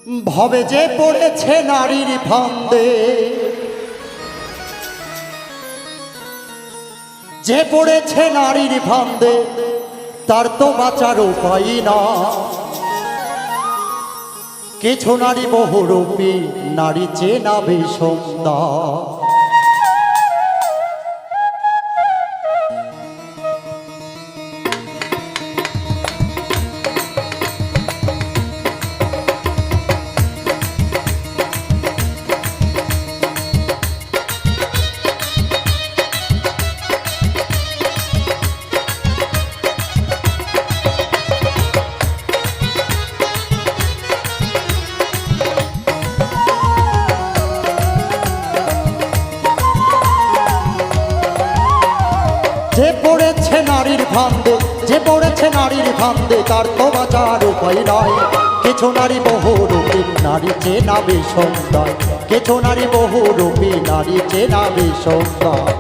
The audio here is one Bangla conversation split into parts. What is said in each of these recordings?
ভবে যে পড়েছে নারীর ফান্দে, যে পড়েছে নারীর ফান্দে তার তো বাঁচার উপায় না। কিছু নারী বহুরূপী, নারী চেনা সুন্দর। যে পড়েছে নারীর ফান্দে, যে পড়েছে নারীর ফান্দে তার তো বাঁচার উপায় নয়। কিছু নারী বহুরূপী, নারী চেনা সুন্দর। কিছু নারী বহুরূপী, নারী চেনা সুন্দর।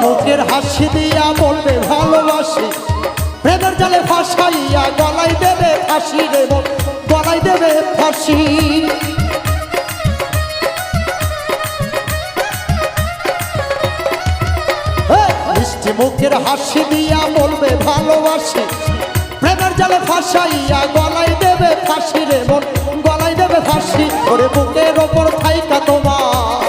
মুখের হাসি দিয়া বলবে ভালোবাসি, প্রেমের জালে ফাঁসাইয়া গলায় দেবে ফাঁসি রে মন, গলায় দেবে ফাঁসি। মিষ্টি মুখের হাসি দিয়া বলবে ভালোবাসি, প্রেমের জালে ফাঁসাইয়া গলায় দেবে ফাঁসি রে মন, গলায় দেবে ফাঁসি। ওরে বুকের ওপর থাইকা তোমার,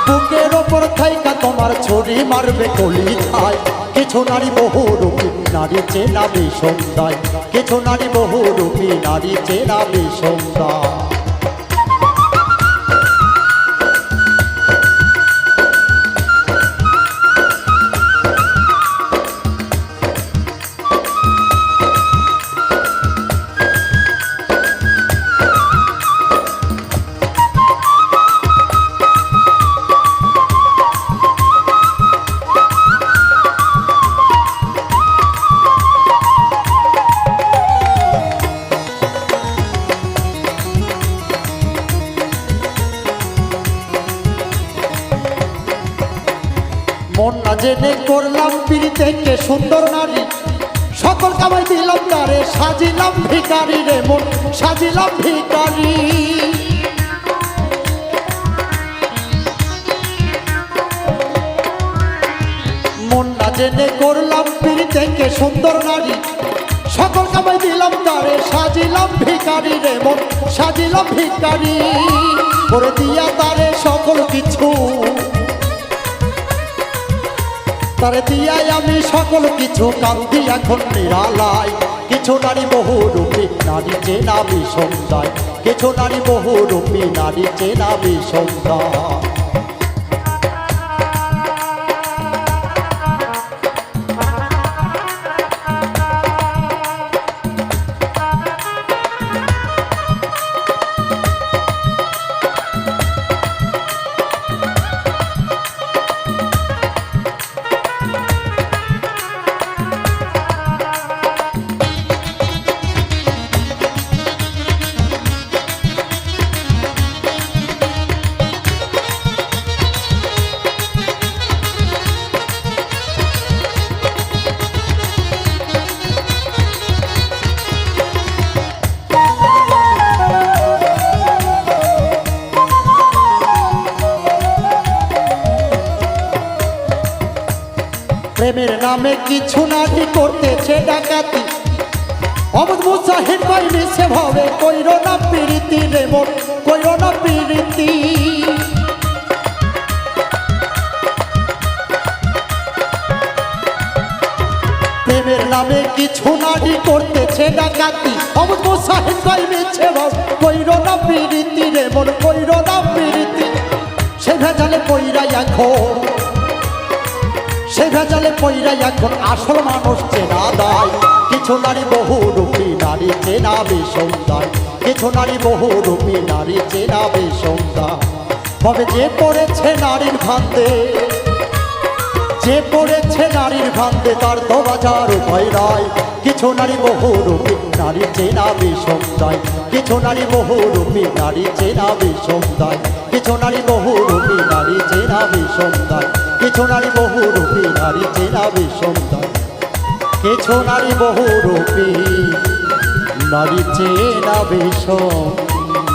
বুকের ওপর থাইকা তোমার ছুরি মারবে কলি খায়। কিছু নারী বহুরূপী, নারী চেনা সুন্দর। কিছু নারী বহুরূপী, নারী চেনা সুন্দর। মন না জেনে করলাম পিড়িতে কে সুন্দর নারী, সকল কামাই দিলাম তারে, সাজিলাম ভিখারি রে মন, সাজিলাম ভিখারি। মন না জেনে করলাম পিড়িতে কে সুন্দর নারী, সকল কামাই দিলাম তারে, সাজিলাম ভিখারি রে মন, সাজিলাম ভিখারি। করে দিয়া তারে সকল কিছু, তারে দিয়াই আমি সকল কিছু, কান্দি এখন নিরালায়। কিছু নারী বহুরূপী, নারী চেনা সুন্দর। কিছু নারী বহুরূপী, নারী চেনা সুন্দর। প্রেমের নামে কিছু নারী করতেছে ডাকাতি, অবুঝ মুজাহিদ ভাই মিছে ভাবে কইরো না প্রীতি রে মন, কইরো না প্রীতি। প্রেমের নামে কিছু নারী করতেছে ডাকাতি, অবুঝ মুজাহিদ ভাই মিছে ভাবে কইরো না প্রীতি রে মন, কইরো না প্রীতি। সে ভেজালে কইরা এখন সেই ভেজালে পইরা এখন আসল মানুষ চেনা দায় কিছু নারী বহুরূপী নারী চেনা বিষমদায় কিছু নারী বহুরূপী নারী চেনা বিষমদায় তবে যে পড়েছে নারীর ভান্তে যে পড়েছে নারীর ভান্তে তার তো বাজার উপায় নয় কিছু নারী বহুরূপী নারী চেনা বিষমদায় কিছু নারী বহুরূপী নারী চেনা বিষমদায় কিছু নারী বহুরূপী নারী চেনা বিষমদায় কিছু নারী বহুরূপী নারী চেনা বিষমদায় কিছু নারী বহুরূপী নারী চেনা বিষমদায়